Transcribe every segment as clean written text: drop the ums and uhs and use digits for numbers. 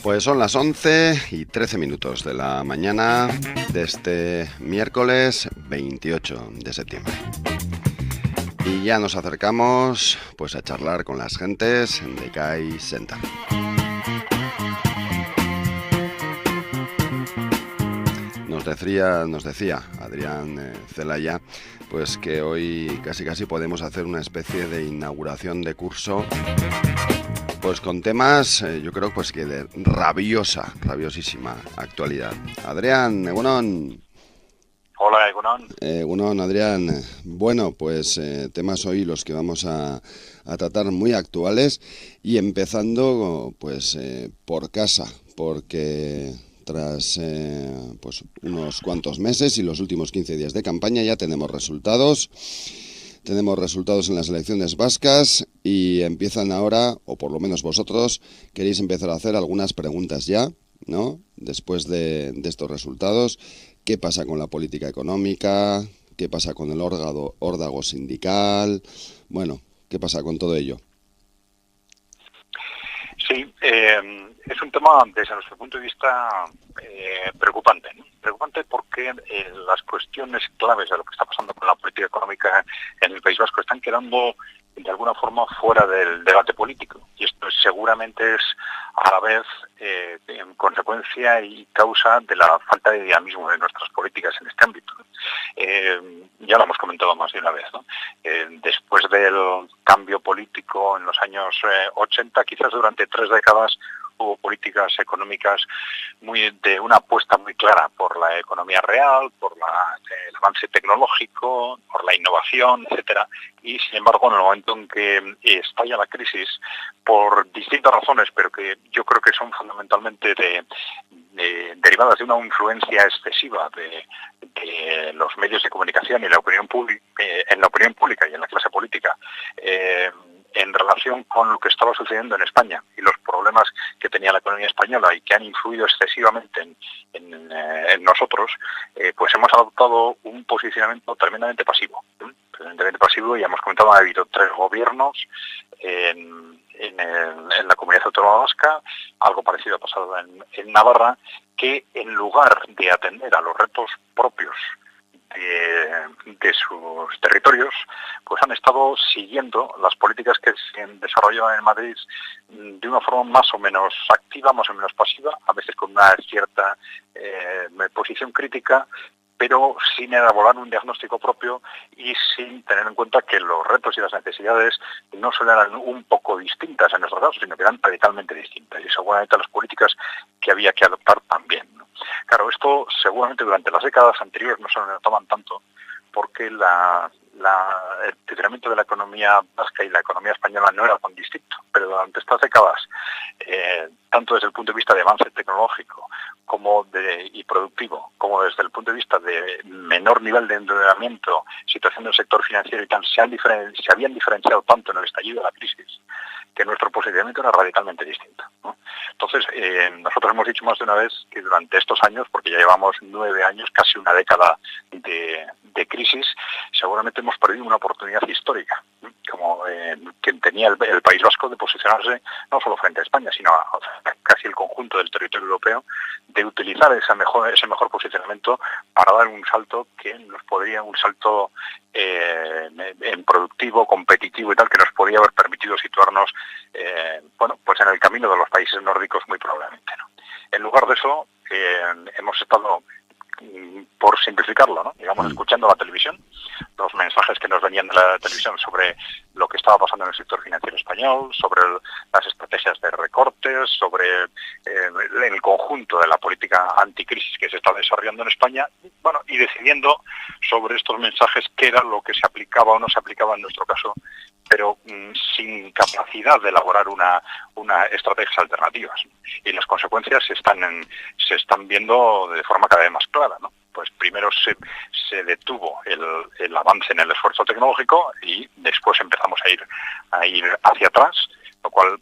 Pues son las 11:13 de la mañana de este miércoles 28 de septiembre. Y ya nos acercamos pues a charlar con las gentes de CAI Center. Nos decía Adrián Celaya pues que hoy casi podemos hacer una especie de inauguración de curso pues con temas, yo creo pues que de rabiosísima actualidad. Adrián, egunon. Hola, Egunon. Egunon, Adrián. Bueno, pues temas hoy los que vamos a tratar muy actuales y empezando pues por casa, porque tras pues unos cuantos meses y los últimos 15 días de campaña ya tenemos resultados. Tenemos resultados en las elecciones vascas y empiezan ahora, o por lo menos vosotros, queréis empezar a hacer algunas preguntas ya, ¿no? Después de estos resultados, ¿qué pasa con la política económica? ¿Qué pasa con el órdago sindical? Bueno, ¿qué pasa con todo ello? Sí, es un tema desde nuestro punto de vista preocupante, ¿no? Preocupante porque las cuestiones claves de lo que está pasando con la política económica en el País Vasco están quedando de alguna forma fuera del debate político. Y esto seguramente es a la vez en consecuencia y causa de la falta de dinamismo de nuestras políticas en este ámbito. Ya lo hemos comentado más de una vez, ¿no? Después del cambio político en los años 80, quizás durante 3 décadas hubo políticas económicas de una apuesta muy clara por la economía real, por el avance tecnológico, por la innovación, etcétera. Y sin embargo, en el momento en que estalla la crisis, por distintas razones, pero que yo creo que son fundamentalmente derivadas de una influencia excesiva de los medios de comunicación y la opinión pública, en la opinión pública y en la clase política, en relación con lo que estaba sucediendo en España y los problemas que tenía la economía española y que han influido excesivamente en nosotros, pues hemos adoptado un posicionamiento tremendamente pasivo. Y hemos comentado, ha habido 3 gobiernos en la comunidad autónoma vasca, algo parecido ha pasado en Navarra, que en lugar de atender a los retos propios de sus territorios, pues han estado siguiendo las políticas que se desarrollan en Madrid de una forma más o menos activa, más o menos pasiva, a veces con una cierta posición crítica, pero sin elaborar un diagnóstico propio y sin tener en cuenta que los retos y las necesidades no solo eran un poco distintas en nuestro caso, sino que eran radicalmente distintas, y seguramente las políticas que había que adoptar también, ¿no? Claro, esto seguramente durante las décadas anteriores no se lo toman tanto, porque el deterioramiento de la economía vasca y la economía española no era tan distinto, pero durante estas décadas, tanto desde el punto de vista de avance tecnológico y productivo, como desde el punto de vista de menor nivel de endeudamiento, situación del sector financiero y tal, se habían diferenciado tanto en el estallido de la crisis, que nuestro posicionamiento era radicalmente distinto, ¿no? Entonces, nosotros hemos dicho más de una vez que durante estos años, porque ya llevamos 9 años, casi una década de crisis, seguramente hemos perdido una oportunidad histórica, ¿no? Como que tenía el País Vasco de posicionarse no solo frente a España, sino a casi el conjunto del territorio europeo, de utilizar ese mejor posicionamiento para dar un salto un salto en productivo, competitivo y tal, que nos podía haber permitido situarnos pues en el camino de los países nórdicos muy probablemente, ¿no? En lugar de eso, hemos estado, por simplificarlo, ¿no?, digamos, escuchando la televisión, los mensajes que nos venían de la televisión sobre lo que estaba pasando en el sector financiero español, sobre las estrategias de recortes, sobre el conjunto de la política anticrisis que se está desarrollando en España, bueno, y decidiendo sobre estos mensajes qué era lo que se aplicaba o no se aplicaba en nuestro caso, pero sin capacidad de elaborar estrategias alternativas. Y las consecuencias se están viendo de forma cada vez más clara, ¿no? Pues primero se detuvo el avance en el esfuerzo tecnológico y después empezamos a ir hacia atrás, lo cual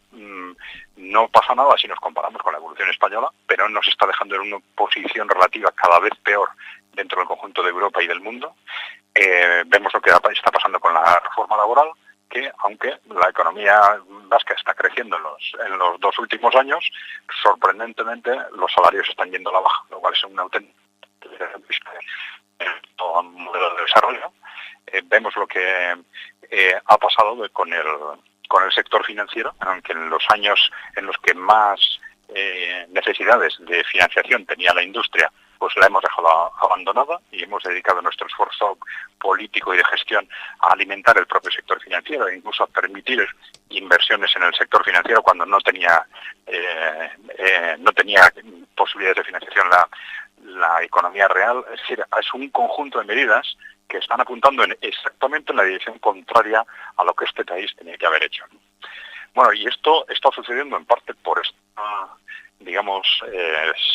no pasa nada si nos comparamos con la evolución española, pero nos está dejando en una posición relativa cada vez peor dentro del conjunto de Europa y del mundo. Vemos lo que está pasando con la reforma laboral, que aunque la economía vasca está creciendo en los 2 últimos años, sorprendentemente los salarios están yendo a la baja, lo cual es un auténtico modelo de desarrollo. Vemos lo que ha pasado con el sector financiero, aunque en los años en los que más necesidades de financiación tenía la industria, pues la hemos dejado abandonada y hemos dedicado nuestro esfuerzo político y de gestión a alimentar el propio sector financiero e incluso a permitir inversiones en el sector financiero cuando no tenía posibilidades de financiación la economía real. Es decir, es un conjunto de medidas que están apuntando exactamente en la dirección contraria a lo que este país tenía que haber hecho. Bueno, y esto está sucediendo en parte por esta, digamos,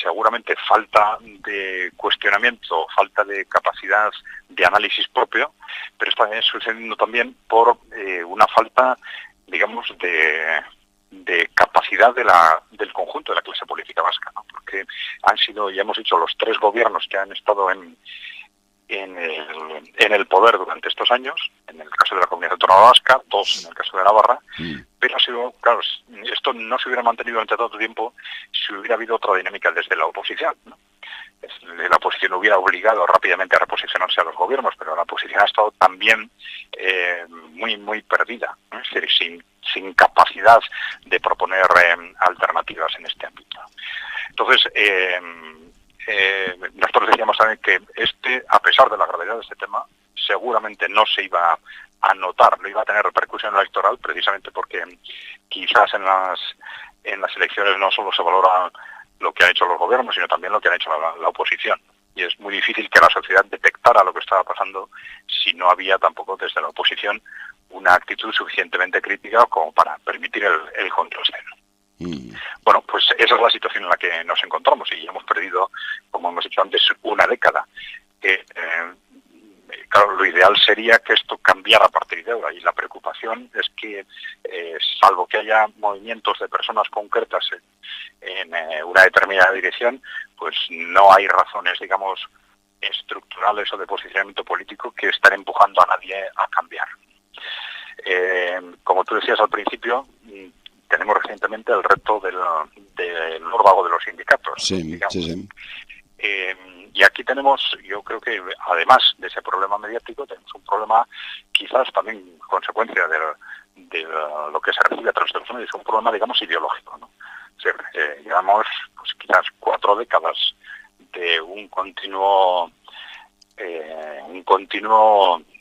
seguramente falta de cuestionamiento, falta de capacidad de análisis propio, pero está sucediendo también por una falta, digamos, de capacidad del conjunto de la clase política vasca, ¿no? Porque han sido, ya hemos dicho, los 3 gobiernos que han estado en el poder durante estos años, en el caso de la Comunidad Autónoma Vasca, 2 en el caso de Navarra, pero ha sido, claro, esto no se hubiera mantenido durante tanto tiempo si hubiera habido otra dinámica desde la oposición, ¿no? La oposición hubiera obligado rápidamente a reposicionarse a los gobiernos, pero la oposición ha estado también muy perdida, ¿no? Es decir, sin capacidad de proponer alternativas en este ámbito. Entonces, nosotros decíamos también que a pesar de la gravedad de este tema, seguramente no se iba a notar, no iba a tener repercusión electoral, precisamente porque quizás en las elecciones no solo se valora lo que han hecho los gobiernos, sino también lo que han hecho la oposición. Y es muy difícil que la sociedad detectara lo que estaba pasando si no había tampoco desde la oposición una actitud suficientemente crítica como para permitir el control cero. Bueno, pues esa es la situación en la que nos encontramos y hemos perdido, como hemos dicho antes, una década. Claro, lo ideal sería que esto cambiara a partir de ahora y la preocupación es que, salvo que haya movimientos de personas concretas en una determinada dirección, pues no hay razones, digamos, estructurales o de posicionamiento político que estén empujando a nadie a cambiar. Como tú decías al principio, tenemos recientemente el reto del órdago de los sindicatos. Sí, digamos. sí. Y aquí tenemos, yo creo que además de ese problema mediático, tenemos un problema quizás también consecuencia de lo que se recibe a través de los medios, un problema, digamos, ideológico, ¿no? O sea, llevamos pues, quizás 4 décadas de un continuo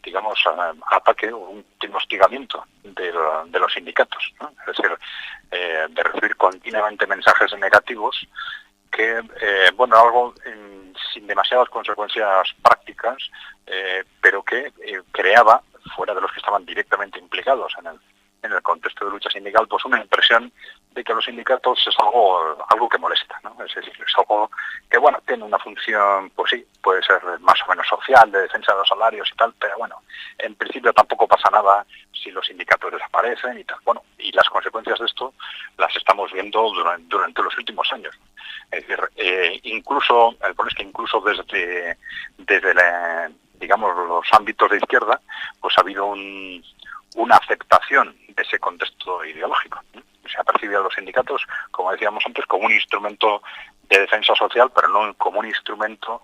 digamos, ataque o un continuo hostigamiento de los sindicatos, ¿no? Es decir, de recibir continuamente mensajes negativos que, algo sin demasiadas consecuencias prácticas, pero que creaba, fuera de los que estaban directamente implicados en el contexto de lucha sindical, pues una impresión de que los sindicatos es algo que molesta, ¿no? Es decir, es algo que, tiene una función, pues sí, puede ser más o menos social, de defensa de los salarios y tal, pero en principio tampoco pasa nada si los sindicatos desaparecen y tal. Bueno, y las consecuencias de esto las estamos viendo durante los últimos años. Es decir, el problema es que incluso desde digamos, los ámbitos de izquierda, pues ha habido una aceptación de ese contexto ideológico. Se ha percibido a los sindicatos, como decíamos antes, como un instrumento de defensa social, pero no como un instrumento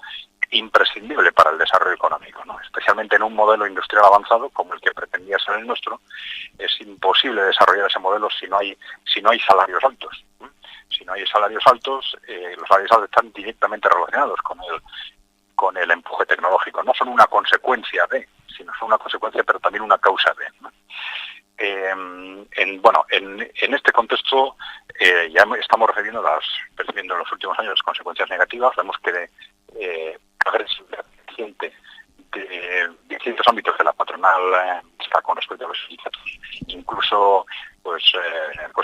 imprescindible para el desarrollo económico, ¿no? Especialmente en un modelo industrial avanzado como el que pretendía ser el nuestro, es imposible desarrollar ese modelo si no hay salarios altos. Si no hay salarios altos, los salarios altos están directamente relacionados con el empuje tecnológico. No son una consecuencia de, sino son una consecuencia, pero también una causa de, ¿no? En este contexto ya estamos percibiendo en los últimos años las consecuencias negativas. Vemos que la agresividad creciente de distintos ámbitos de la patronal está con respecto a los sindicatos, incluso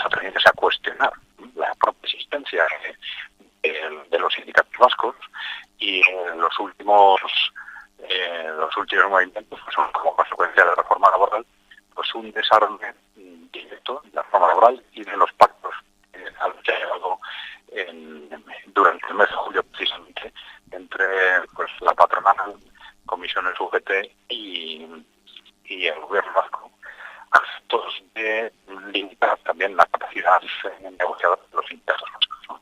atreviéndose a cuestionar la propia existencia de los sindicatos vascos, y los últimos movimientos pues, son como consecuencia de la reforma laboral, pues un desarme directo de la reforma laboral y de los pactos a los que ha llegado durante el mes de julio precisamente entre la patronal, comisiones UGT y el gobierno vasco, a efectos de limitar también también la capacidad negociadora de los sindicatos vascos, ¿no?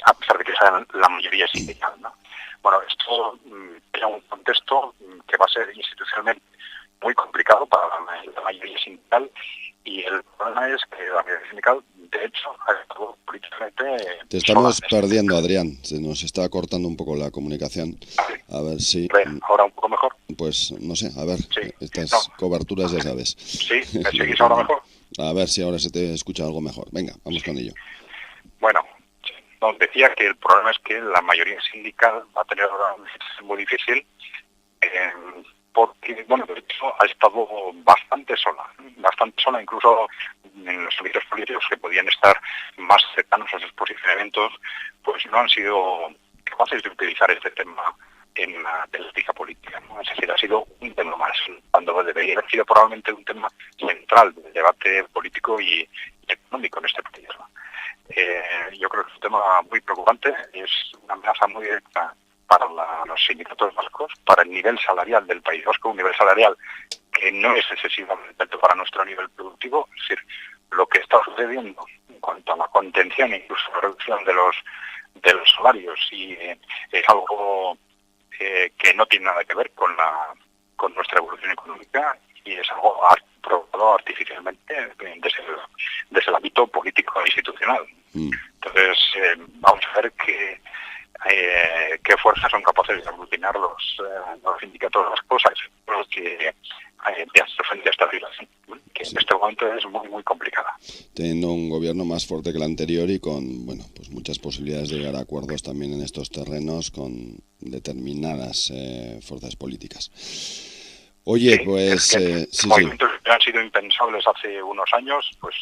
A pesar de que sea la mayoría sindical, ¿no? Bueno, esto crea un contexto que va a ser institucionalmente muy complicado para la mayoría sindical, y el problema es que la mayoría sindical, de hecho, ha estado políticamente... Te estamos perdiendo, Adrián. Se nos está cortando un poco la comunicación. A ver si... ¿Ahora un poco mejor? Pues no sé, a ver, sí, estas coberturas ya sabes. ¿Sí? ¿Me seguís ahora mejor? A ver si ahora se te escucha algo mejor. Venga, vamos con ello. Bueno, no, decía que el problema es que la mayoría sindical va a tener ahora una situación muy difícil, porque, bueno, de hecho ha estado bastante sola, incluso en los ámbitos políticos que podían estar más cercanos a sus posicionamientos, pues no han sido capaces de utilizar este tema en la política política, ¿no? Es decir, ha sido un tema más, cuando debería haber sido probablemente un tema central del debate político y económico en este país, ¿no? Yo creo que es un tema muy preocupante, es una amenaza muy directa para los sindicatos vascos, para el nivel salarial del País Vasco, un nivel salarial que no es excesivamente alto para nuestro nivel productivo. Es decir, lo que está sucediendo en cuanto a la contención e incluso la reducción de los salarios, y es algo que no tiene nada que ver con nuestra evolución económica, y es algo provocado artificialmente desde el ámbito político e institucional. Entonces, vamos a ver qué fuerzas son capaces de aglutinar los sindicatos vascos a efectos de hacer frente a esta situación, que en este momento es muy, muy complicada. Teniendo un gobierno más fuerte que el anterior y con, bueno, pues muchas posibilidades de llegar a acuerdos también en estos terrenos con determinadas fuerzas políticas. Oye, sí, pues... movimientos que han sido impensables hace unos años, pues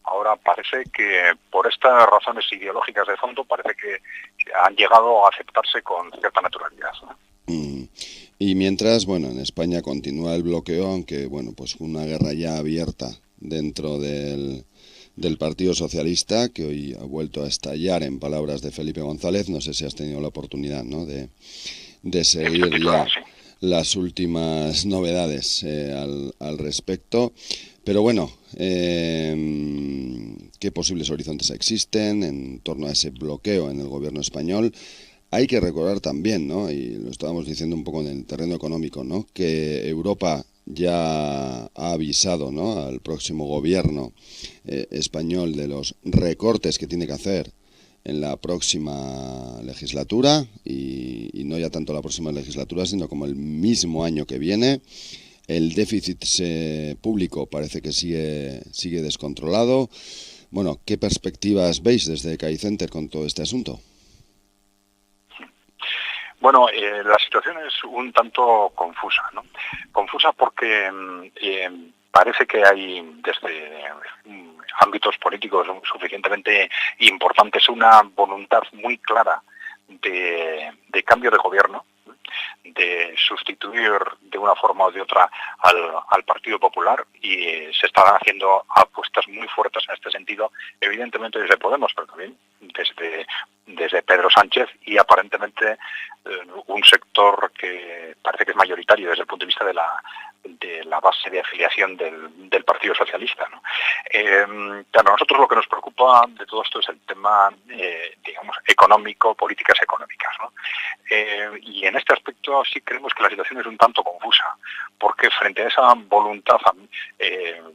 ahora parece que por estas razones ideológicas de fondo parece que han llegado a aceptarse con cierta naturalidad, ¿no? Y mientras, bueno, en España continúa el bloqueo, aunque, bueno, pues una guerra ya abierta dentro del Partido Socialista, que hoy ha vuelto a estallar, en palabras de Felipe González. No sé si has tenido la oportunidad, ¿no?, de seguir ya las últimas novedades al respecto. Pero bueno, ¿qué posibles horizontes existen en torno a ese bloqueo en el gobierno español? Hay que recordar también, ¿no?, y lo estábamos diciendo un poco en el terreno económico, ¿no?, que Europa ya ha avisado, ¿no?, al próximo gobierno español de los recortes que tiene que hacer en la próxima legislatura, y no ya tanto la próxima legislatura, sino como el mismo año que viene. El déficit público parece que sigue descontrolado. Bueno, ¿qué perspectivas veis desde CAI Center con todo este asunto? Bueno, la situación es un tanto confusa, ¿no? Confusa porque parece que hay desde ámbitos políticos suficientemente importantes una voluntad muy clara de cambio de gobierno, de sustituir de una forma o de otra al Partido Popular, y se están haciendo apuestas muy fuertes en este sentido, evidentemente desde Podemos, pero también desde Pedro Sánchez, y aparentemente un sector que parece que es mayoritario desde el punto de vista de la base de afiliación del Partido Socialista, ¿no? Claro, a nosotros lo que nos preocupa de todo esto es el tema, digamos, económico, políticas económicas, ¿no? Y en este aspecto sí creemos que la situación es un tanto confusa, porque frente a esa voluntad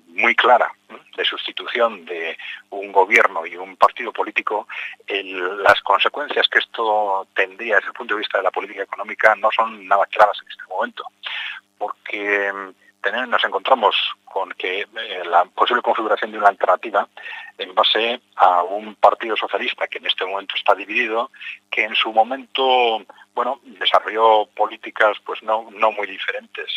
muy clara de sustitución de un gobierno y un partido político, las consecuencias que esto tendría desde el punto de vista de la política económica no son nada claras en este momento, porque nos encontramos con que la posible configuración de una alternativa en base a un partido socialista que en este momento está dividido, que en su momento, bueno, desarrolló políticas pues no muy diferentes,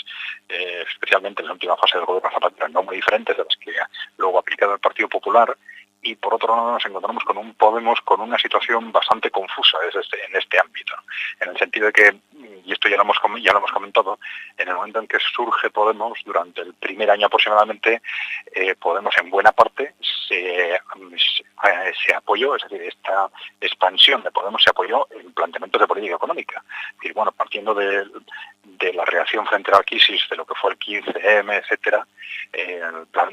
especialmente en la última fase del gobierno Zapatero, no muy diferentes de las que luego ha aplicado el Partido Popular. Y por otro lado nos encontramos con un Podemos con una situación bastante confusa en este ámbito, en el sentido de que, y esto ya lo hemos comentado, en el momento en que surge Podemos, durante el primer año aproximadamente, Podemos en buena parte se apoyó, es decir, esta expansión de Podemos se apoyó en planteamientos de política económica. Es decir, bueno, partiendo de la reacción frente a la crisis de lo que fue el 15M, etcétera,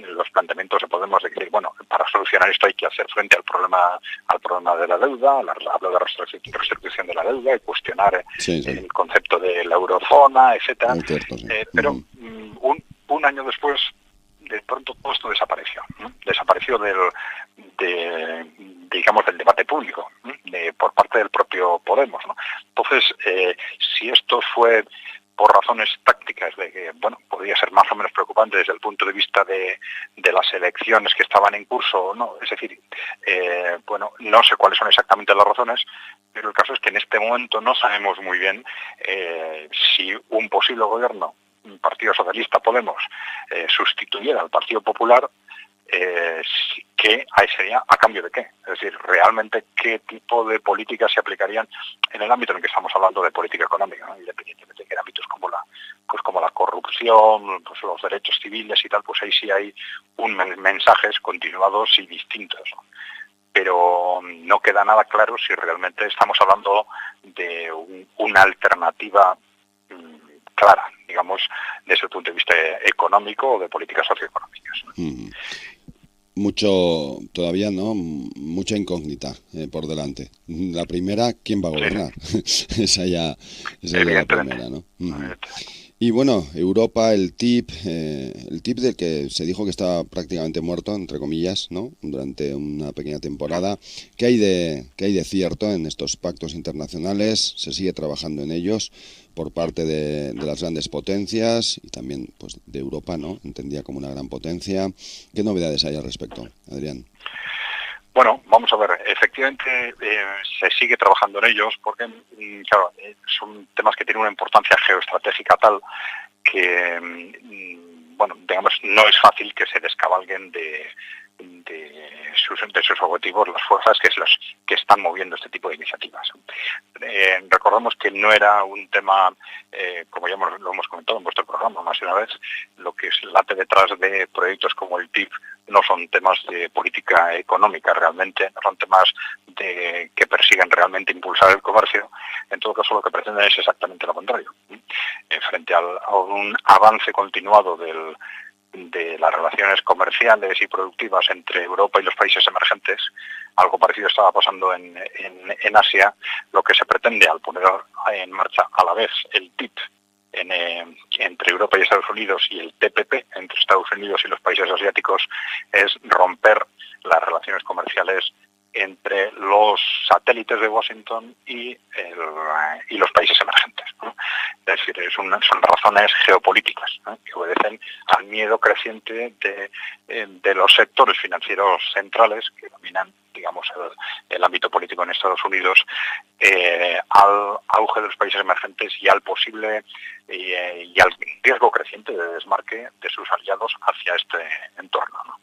los planteamientos de Podemos de que, bueno, solucionar esto hay que hacer frente al problema de la deuda, hablo de reestructuración de la deuda y cuestionar el concepto de la eurozona, etcétera. Cierto, sí. Pero un año después, de pronto todo esto desapareció, ¿no? Desapareció digamos, del debate público, ¿no? Por parte del propio Podemos, ¿no? Entonces, si esto fue por razones tácticas de que, bueno, podría ser más o menos preocupante desde el punto de vista de las elecciones que estaban en curso o no, es decir, bueno, no sé cuáles son exactamente las razones, pero el caso es que en este momento no sabemos muy bien si un posible gobierno, un Partido Socialista Podemos, sustituyera al Partido Popular, ¿qué sería a cambio de qué? Es decir, realmente qué tipo de políticas se aplicarían en el ámbito en el que estamos hablando de política económica, ¿no? Independientemente de que en ámbitos como la corrupción, pues los derechos civiles y tal, pues ahí sí hay mensajes continuados y distintos, ¿no? Pero no queda nada claro si realmente estamos hablando de una alternativa clara, digamos, desde el punto de vista económico o de políticas socioeconómicas. Mucho, todavía no, mucha incógnita por delante. La primera, ¿quién va a gobernar? esa ya la primera, ¿no? Y bueno, Europa, el TIP del que se dijo que estaba prácticamente muerto, entre comillas, ¿no? Durante una pequeña temporada. ¿Qué hay de cierto en estos pactos internacionales? ¿Se sigue trabajando en ellos por parte de las grandes potencias y también pues de Europa, ¿no? Entendía como una gran potencia. ¿Qué novedades hay al respecto, Adrián? Bueno, vamos a ver, efectivamente se sigue trabajando en ellos porque, claro, son temas que tienen una importancia geoestratégica tal que, bueno, digamos, no es fácil que se descabalguen de sus objetivos las fuerzas que están moviendo este tipo de iniciativas. Recordemos que no era un tema, como ya lo hemos comentado en vuestro programa más de una vez, lo que late detrás de proyectos como el PIB no son temas de política económica realmente, no son temas que persiguen realmente impulsar el comercio. En todo caso, lo que pretenden es exactamente lo contrario. Frente a un avance continuado de las relaciones comerciales y productivas entre Europa y los países emergentes, algo parecido estaba pasando en Asia. Lo que se pretende al poner en marcha a la vez el TIP entre Europa y Estados Unidos y el TPP entre Estados Unidos y los países asiáticos es romper las relaciones comerciales entre los satélites de Washington y los países emergentes, ¿no? Es decir, son razones geopolíticas, ¿no? Que obedecen al miedo creciente de los sectores financieros centrales que dominan, digamos, el ámbito político en Estados Unidos, al auge de los países emergentes y al posible y al riesgo creciente de desmarque de sus aliados hacia este entorno, ¿no?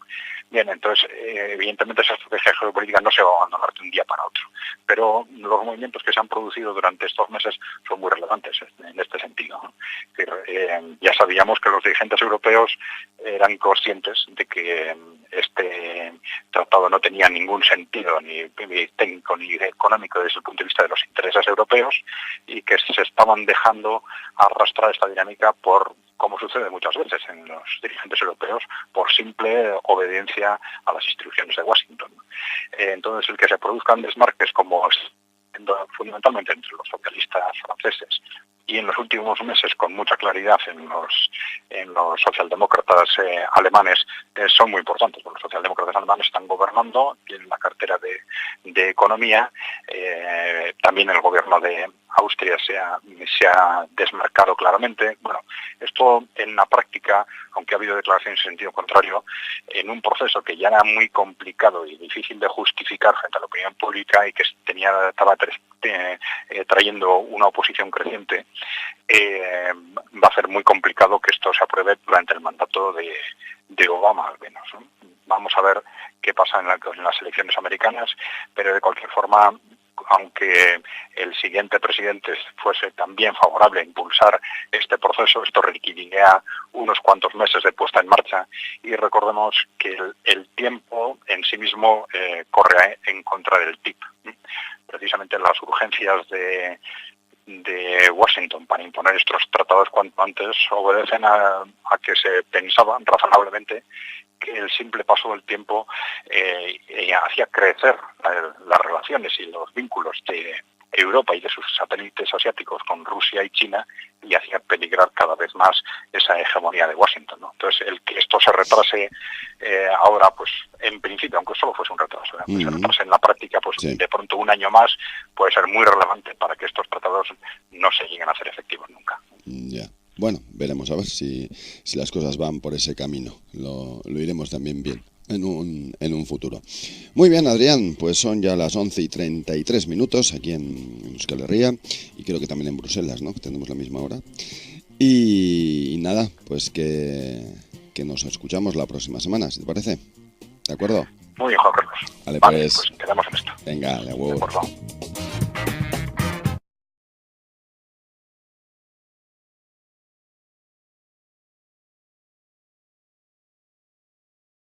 Bien, entonces, evidentemente esa estrategia geopolítica no se va a abandonar de un día para otro, pero los movimientos que se han producido durante estos meses son muy relevantes en este sentido, ¿no? Ya sabíamos que los dirigentes europeos eran conscientes de que este tratado no tenía ningún sentido ni técnico ni económico desde el punto de vista de los intereses europeos y que se estaban dejando arrastrar esta dinámica por, como sucede muchas veces en los dirigentes europeos, por simple obediencia a las instrucciones de Washington. Entonces, el que se produzcan desmarques como fundamentalmente entre los socialistas franceses y en los últimos meses con mucha claridad en los socialdemócratas alemanes son muy importantes. Los socialdemócratas alemanes están gobernando, tienen la cartera de economía, también el gobierno de Austria se ha desmarcado claramente. Bueno, esto en la práctica, aunque ha habido declaraciones en sentido contrario, en un proceso que ya era muy complicado y difícil de justificar frente a la opinión pública y que estaba trayendo una oposición creciente, va a ser muy complicado que esto se apruebe durante el mandato de Obama, al menos, ¿no? Vamos a ver qué pasa en las elecciones americanas, pero de cualquier forma, aunque el siguiente presidente fuese también favorable a impulsar este proceso, esto requeriría unos cuantos meses de puesta en marcha y recordemos que el tiempo en sí mismo corre en contra del TIP. Precisamente las urgencias de Washington para imponer estos tratados cuanto antes obedecen a que se pensaba razonablemente que el simple paso del tiempo hacía crecer las relaciones y los vínculos de Europa y de sus satélites asiáticos con Rusia y China, y hacía peligrar cada vez más esa hegemonía de Washington, ¿no? Entonces, el que esto se retrase ahora, pues en principio, aunque solo fuese un retraso, que se retrase en la práctica, pues sí, de pronto un año más puede ser muy relevante para que estos tratados no se lleguen a hacer efectivos nunca. Ya. Bueno, veremos a ver si las cosas van por ese camino. Lo iremos también bien en un futuro. Muy bien, Adrián, pues son ya las 11:33 aquí en Euskal Herria, y creo que también en Bruselas, ¿no? Tenemos la misma hora. Y nada, pues que nos escuchamos la próxima semana, si te parece. ¿De acuerdo? Muy bien, Juan Carlos. Vale, pues quedamos en esto. Venga, de acuerdo.